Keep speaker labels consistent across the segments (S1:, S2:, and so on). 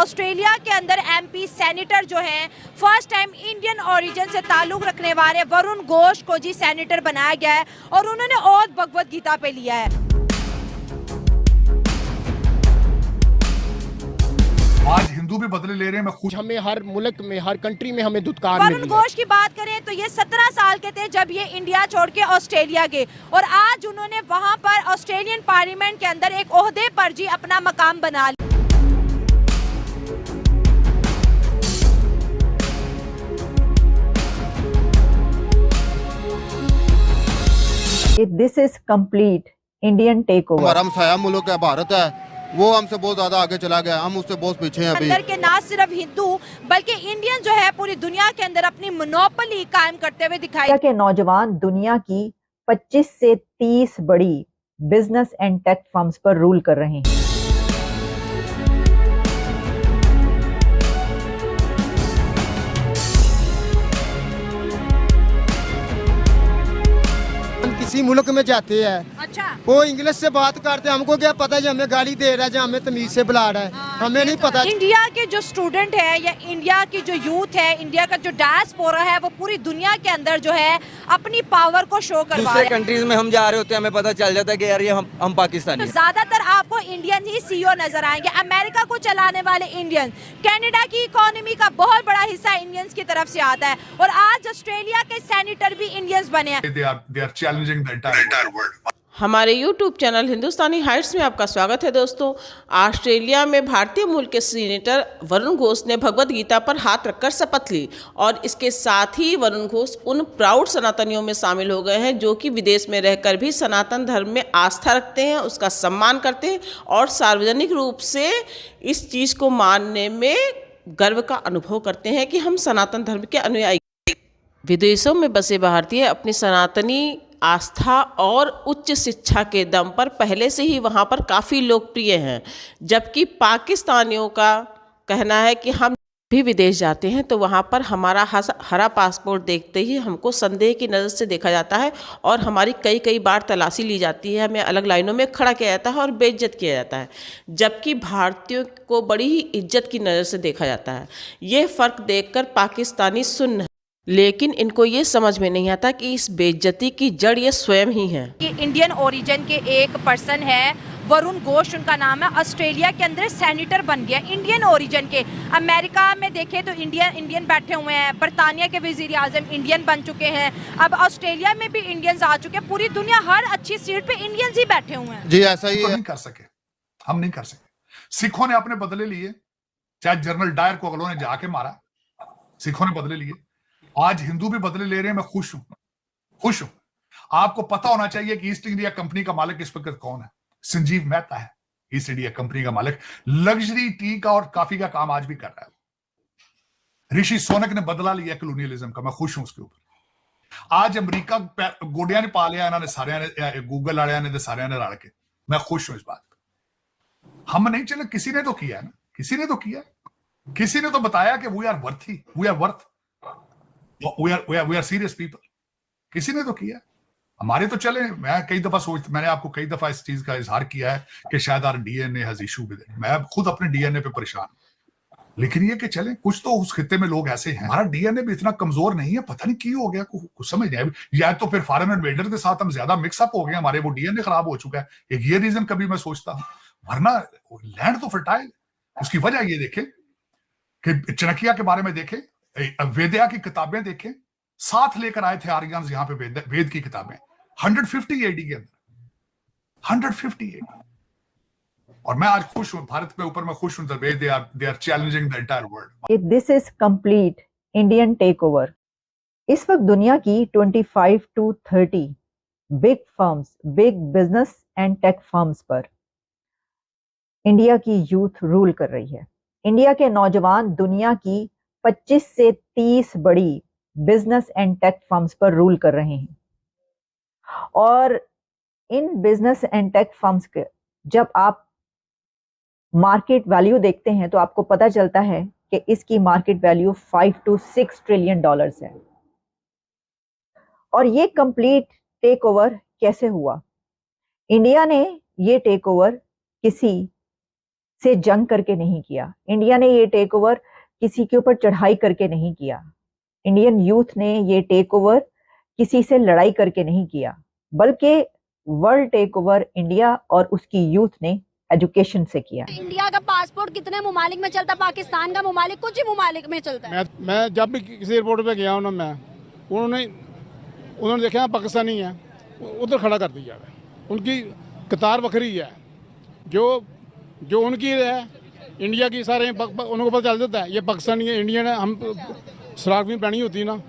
S1: Australia के अंदर MP senator जो हैं, फर्स्ट टाइम इंडियन ओरिजिन से ताल्लुक रखने वाले वरुण घोष को जी सेनेटर बनाया गया है और उन्होंने ओथ भगवत गीता पे लिया है।
S2: आज हिंदू भी बदले ले रहे हैं, मैं खुश।
S3: हमें हर मुल्क में, हर कंट्री में हमें दुत्कार
S1: वरुण घोष की बात करें तो ये 17 साल के थे जब ये इंडिया छोड़ के ऑस्ट्रेलिया गए और आज उन्होंने वहां पर ऑस्ट्रेलियन पार्लियामेंट के अंदर एक ओहदे पर जी अपना मकाम बना लिया।
S4: This is complete Indian takeover.
S5: हमारा हमसाया मुल्क है, भारत है, वो हमसे बहुत ज्यादा आगे चला गया, हम उससे बहुत पीछे हैं अभी।
S1: अंदर के ना सिर्फ हिंदू बल्कि इंडियन जो है पूरी दुनिया के अंदर अपनी मोनोपोली कायम करते हुए दिखाई।
S4: इंडिया के नौजवान दुनिया की 25 से 30 बड़ी बिजनेस एंड टेक फर्म्स पर रूल कर रहे हैं।
S3: किसी मुल्क में जाते हैं,
S1: अच्छा,
S3: वो इंग्लिश से बात करते हैं, हमको क्या पता है हमें गाली दे रहा है, हमें तमीज से बुला रहा है, हमें नहीं पता।
S1: इंडिया के जो स्टूडेंट है या इंडिया की जो यूथ है, इंडिया का जो डायस्पोरा है, वो पूरी दुनिया के अंदर जो है अपनी पावर को शो करवा रहे हैं।
S6: दूसरे कंट्रीज में हम जा रहे होते हैं, हमें पता चल जाता है कि यार ये हम पाकिस्तानी
S1: तो ज्यादातर आपको इंडियन ही सीईओ नजर आएंगे, अमेरिका को चलाने वाले इंडियन, कनाडा की इकोनॉमी का बहुत बड़ा हिस्सा इंडियंस की तरफ से आता है और आज ऑस्ट्रेलिया के सेनेटर भी इंडियंस बने हैं।
S2: They are challenging the entire world.
S7: हमारे YouTube चैनल हिंदुस्तानी हाइट्स में आपका स्वागत है दोस्तों। ऑस्ट्रेलिया में भारतीय मूल के सीनेटर वरुण घोष ने भगवत गीता पर हाथ रखकर शपथ ली और इसके साथ ही वरुण घोष उन प्राउड सनातनियों में शामिल हो गए हैं जो कि विदेश में रहकर भी सनातन धर्म में आस्था रखते हैं, उसका सम्मान करते हैं और सार्वजनिक रूप से इस चीज़ को मानने में गर्व का अनुभव करते हैं कि हम सनातन धर्म के अनुयायी। विदेशों में बसे भारतीय अपनी सनातनी आस्था और उच्च शिक्षा के दम पर पहले से ही वहाँ पर काफ़ी लोकप्रिय हैं, जबकि पाकिस्तानियों का कहना है कि हम भी विदेश जाते हैं तो वहाँ पर हमारा हरा पासपोर्ट देखते ही हमको संदेह की नज़र से देखा जाता है और हमारी कई बार तलाशी ली जाती है, हमें अलग लाइनों में खड़ा किया जाता है और बेइज्जत किया जाता है, जबकि भारतीयों को बड़ी ही इज्जत की नज़र से देखा जाता है। ये फ़र्क देखकर पाकिस्तानी सुन्न है, लेकिन इनको ये समझ में नहीं आता कि इस बेइज्जती की जड़ ये स्वयं ही है।
S1: कि इंडियन ओरिजिन के एक पर्सन है वरुण घोष, उनका नाम है, ऑस्ट्रेलिया के अंदर सेनेटर बन गया इंडियन ओरिजिन के। अमेरिका में देखें तो इंडियन बैठे हुए हैं, बरतानिया के वजीर आजम इंडियन बन चुके हैं, अब ऑस्ट्रेलिया में भी इंडियंस आ चुके हैं, पूरी दुनिया हर अच्छी सीट पे इंडियंस ही बैठे हुए हैं।
S5: जी ऐसा ही
S2: तो
S5: है।
S2: नहीं कर सके, हम नहीं कर सके। सिखों ने अपने बदले लिए, चाहे जनरल डायर को अगलों ने जाके मारा, सिखों ने बदले लिए। आज हिंदू भी बदले ले रहे हैं, मैं खुश हूं। आपको पता होना चाहिए कि ईस्ट इंडिया कंपनी का मालिक इस वक्त कौन है। संजीव मेहता है ईस्ट इंडिया कंपनी का मालिक, लग्जरी टी का और कॉफी का काम आज भी कर रहा है। ऋषि सोनक ने बदला लिया कॉलोनियलिज्म का, मैं खुश हूं उसके ऊपर। आज अमरीका गोडिया ने पा लिया, इन्होंने सारे ने, गूगल वाले ने सारे ने रल के, मैं खुश हूं इस बात पर। हम नहीं चले, किसी ने तो किया है ना, किसी ने तो किया, किसी ने तो बताया कि we are worthy, we are serious people, किसी ने तो किया। हमारे तो चले, मैंने आपको कई दफा इस चीज का इजहार किया है कि शायद our DNA has issue with it, मैं खुद अपने डीएनए पे परेशान हूं, लेकिन ये कि चले कुछ तो उस खित्ते में लोग ऐसे हैं, हमारा डीएनए भी इतना कमजोर नहीं है, पता नहीं क्यों हो गया, कुछ समझ नहीं आया। या तो फिर फॉरेन इन्वेडर के साथ हम ज्यादा मिक्सअप हो गए, हमारे वो डीएनए खराब हो चुका है, एक ये रीजन कभी मैं सोचता हूं, वरना लैंड तो फर्टाइल। उसकी वजह ये देखें कि चाणक्य के बारे में देखें, वेदया की किताबें देखें, साथ लेकर आए थे आर्यन्स यहाँ पे वेद की किताबें 150 एडी के अंदर, 150 एडी। और मैं आज खुश हूं, भारत के ऊपर मैं खुश हूं, they are challenging the entire world.
S4: This is complete Indian takeover. इस वक्त दुनिया की 25 to 30 big firms, big business and tech firms पर इंडिया की यूथ रूल कर रही है। इंडिया के नौजवान दुनिया की 25 से 30 बड़ी बिजनेस एंड टेक फर्म्स पर रूल कर रहे हैं और इन बिजनेस एंड टेक फर्म्स के जब आप मार्केट वैल्यू देखते हैं तो आपको पता चलता है कि इसकी market value 5 to 6 trillion dollars है। और ये कंप्लीट टेक ओवर कैसे हुआ? इंडिया ने ये टेक ओवर किसी से जंग करके नहीं किया। इंडिया ने ये टेक ओवर किसी के ऊपर चढ़ाई करके नहीं किया। इंडियन यूथ ने ये टेक ओवर किसी से लड़ाई करके नहीं किया, बल्कि वर्ल्ड टेक ओवर इंडिया और उसकी यूथ ने एजुकेशन से किया।
S8: इंडिया का पासपोर्ट कितने ममालिक में चलता है, पाकिस्तान का ममालिक कुछ ही ममालिक में चलता है।
S9: मैं जब भी किसी एयरपोर्ट पे गया हूँ ना, मैं उन्होंने देखा पाकिस्तानी है, उधर खड़ा कर दिया है। उनकी कतार बखरी है, जो उनकी है इंडिया की, सारे उनको पता चल जाता है ये पाकिस्तानी है, इंडियन है। हम सलाख भी पहनी होती है ना,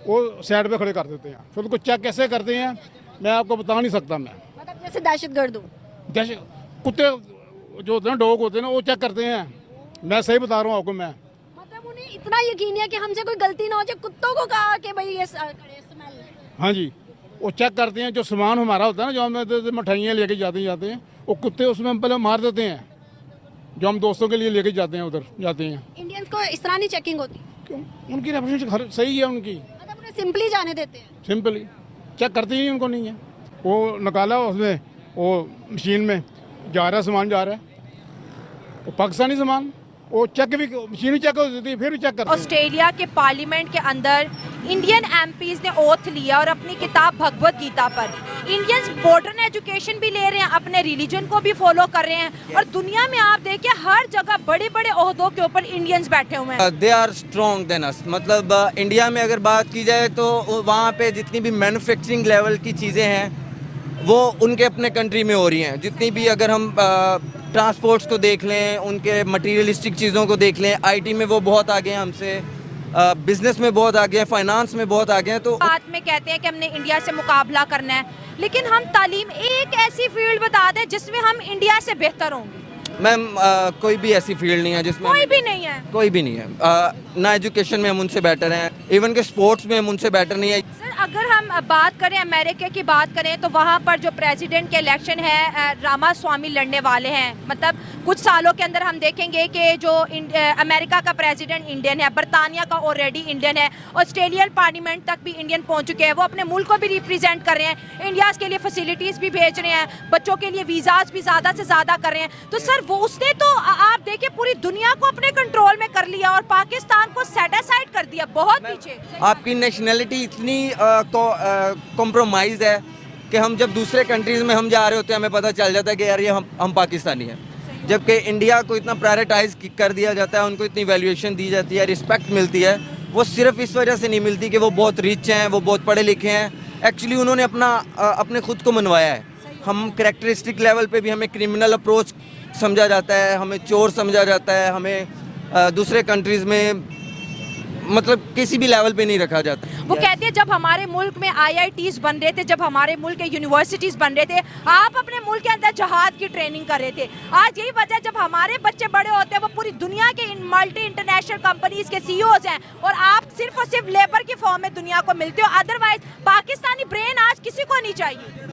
S9: वो साइड पे खड़े कर देते हैं। फिर उनको चेक कैसे करते हैं मैं आपको बता नहीं सकता। मैं
S8: मतलब जैसे दहशतगर्द हूँ,
S9: कुत्ते जो होते हैं, डॉग होते हैं ना, वो चेक करते हैं। मैं सही बता रहा हूँ आपको। मैं
S8: मतलब उन्हें इतना यकीन है कि हमसे कोई गलती ना हो जाए, कुत्तों को कहा कि भाई ये स्मेल।
S9: हाँ जी, वो चेक करते हैं। जो सामान हमारा होता है ना, जो हम मिठाइयाँ लेके जाते हैं, वो कुत्ते उसमें पहले मार देते हैं। जो हम दोस्तों के लिए लेके जाते हैं, उधर जाते हैं।
S8: इंडियंस को इस तरह नहीं चेकिंग होती?
S9: क्यों? उनकी रेपुटेशन सही है उनकी।
S8: मतलब उन्हें सिंपली जाने देते हैं?
S9: सिंपली चेक करते ही उनको नहीं है। वो निकाला उसमें, वो मशीन में जा रहा है, सामान जा रहा है, वो पाकिस्तानी सामान, वो चेक भी मशीन ही चेक हो देती है, फिर भी चेक करते हैं।
S1: ऑस्ट्रेलिया के पार्लियामेंट के अंदर इंडियन एमपीज ने ओथ लिया और अपनी किताब भगवत गीता पर इंडियंस मॉडर्न एजुकेशन भी ले रहे हैं, अपने रिलीजन को भी फॉलो कर रहे हैं, और दुनिया में आप देखिए हर जगह बड़े बड़े ओहदों के ऊपर इंडियंस बैठे हुए हैं।
S6: They are strong than us. मतलब इंडिया में अगर बात की जाए तो वहाँ पे जितनी भी मैन्युफैक्चरिंग लेवल की चीज़ें हैं वो उनके अपने कंट्री में हो रही हैं। जितनी भी, अगर हम ट्रांसपोर्ट्स को देख लें, उनके मटीरियलिस्टिक चीज़ों को देख लें, आईटी में वो बहुत आगे हैं हमसे, बिजनेस में बहुत आगे हैं, फाइनेंस में बहुत आगे हैं। तो
S1: बात में कहते हैं कि हमने इंडिया से मुकाबला करना है, लेकिन हम तालीम एक ऐसी फील्ड बता दें जिसमें हम इंडिया से बेहतर होंगे।
S6: मैम कोई भी ऐसी फील्ड नहीं है जिसमें
S1: कोई भी नहीं है,
S6: कोई भी नहीं है। ना एजुकेशन में हम उनसे बेटर हैं, इवन के स्पोर्ट्स में हम उनसे बेटर नहीं है।
S1: सर अगर हम बात करें अमेरिका की बात करें तो वहाँ पर जो प्रेसिडेंट के इलेक्शन है रामास्वामी लड़ने वाले हैं। मतलब कुछ सालों के अंदर हम देखेंगे कि जो अमेरिका का प्रेसिडेंट इंडियन है, बरतानिया का ऑलरेडी इंडियन है, ऑस्ट्रेलियन पार्लियामेंट तक भी इंडियन पहुँच चुके हैं। वो अपने मुल्क को भी रिप्रेजेंट कर रहे हैं, इंडिया के लिए फैसिलिटीज़ भी भेज रहे हैं, बच्चों के लिए वीज़ाज भी ज़्यादा से ज़्यादा कर रहे हैं। तो सर वो उसने तो आप देखिए पूरी दुनिया को अपने कंट्रोल में कर लिया और पाकिस्तान को सेट असाइड कर दिया, बहुत पीछे।
S6: आपकी नेशनैलिटी इतनी कॉम्प्रोमाइज़ है कि हम जब दूसरे कंट्रीज़ में हम जा रहे होते हैं, हमें पता चल जाता है कि यार ये हम पाकिस्तानी हैं। जबकि इंडिया को इतना प्रायोरिटाइज कर दिया जाता है, उनको इतनी वैल्यूएशन दी जाती है, रिस्पेक्ट मिलती है, वो सिर्फ इस वजह से नहीं मिलती कि वो बहुत रिच हैं, वो बहुत पढ़े लिखे हैं। एक्चुअली उन्होंने अपने खुद को मनवाया है। हम कैरेक्टरिस्टिक लेवल पे भी हमें क्रिमिनल अप्रोच समझा जाता है, हमें चोर समझा जाता है, हमें दूसरे कंट्रीज़ में मतलब किसी भी लेवल पे नहीं रखा जाता।
S1: वो कहते हैं जब हमारे मुल्क में IITs बन रहे थे, जब हमारे मुल्क के यूनिवर्सिटीज़ बन रहे थे, आप अपने मुल्क के अंदर जहाद की ट्रेनिंग कर रहे थे। आज यही वजह, जब हमारे बच्चे बड़े होते हैं वो पूरी दुनिया के मल्टी इंटरनेशनल कंपनीज के CEOs हैं और आप सिर्फ और सिर्फ लेबर की फॉर्म में दुनिया को मिलते हो। अदरवाइज पाकिस्तानी ब्रेन आज किसी को नहीं चाहिए।